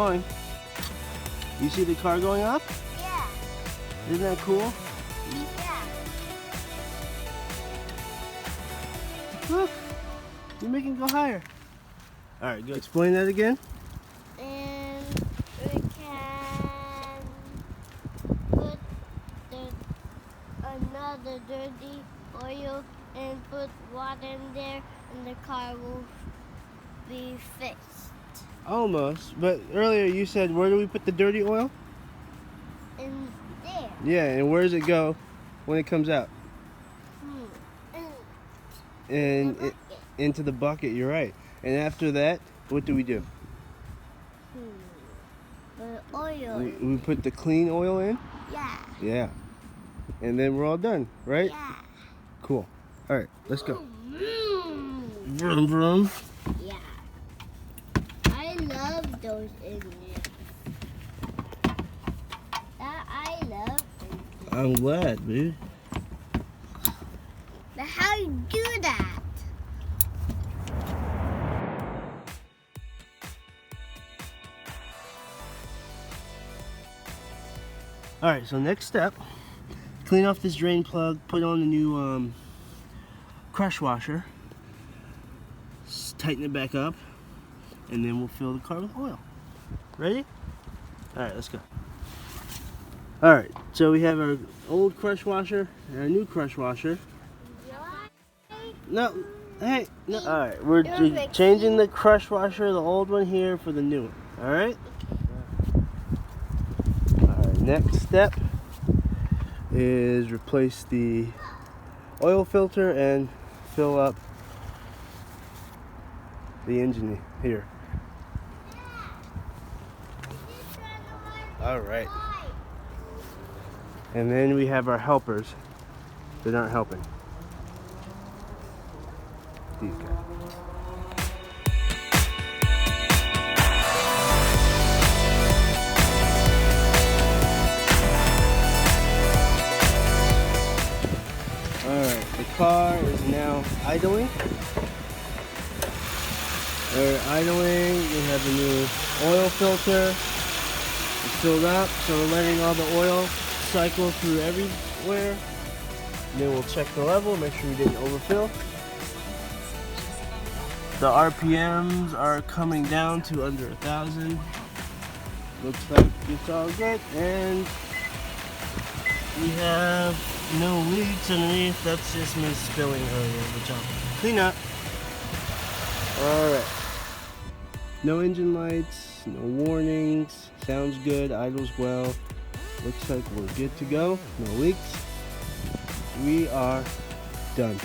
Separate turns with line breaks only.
going. You see the car going up?
Yeah.
Isn't that cool?
Yeah.
Look, you're making it go higher. All right, go explain that again.
And we can put another dirty oil and put water in there, and the car will be fixed.
Almost, but earlier you said, where do we put the dirty oil?
In there.
Yeah, and where does it go when it comes out? And
bucket.
into the bucket, you're right. And after that, what do we do?
The oil.
We put the clean oil in?
Yeah.
Yeah. And then we're all done, right?
Yeah.
Cool. All right, let's go.
Vroom.
Vroom, vroom.
Yeah. I love those engines. I love engines.
I'm glad, dude.
But how do you do that?
All right, so next step, clean off this drain plug, put on the new crush washer, tighten it back up, and then we'll fill the car with oil. Ready? All right, let's go. All right, so we have our old crush washer and our new crush washer. No, hey, no. All right, we're changing the crush washer, the old one here, for the new one. All right. Next step is replace the oil filter and fill up the engine here. All right. And then we have our helpers that aren't helping. These guys. Alright, the car is now idling. We're idling, we have the new oil filter. It's filled up, so we're letting all the oil cycle through everywhere. And then we'll check the level, make sure we didn't overfill. The RPMs are coming down to under 1,000. Looks like it's all good, and we have no leaks underneath. That's just me spilling earlier, which I'll clean up. Alright. No engine lights, no warnings. Sounds good, idles well. Looks like we're good to go. No leaks. We are done.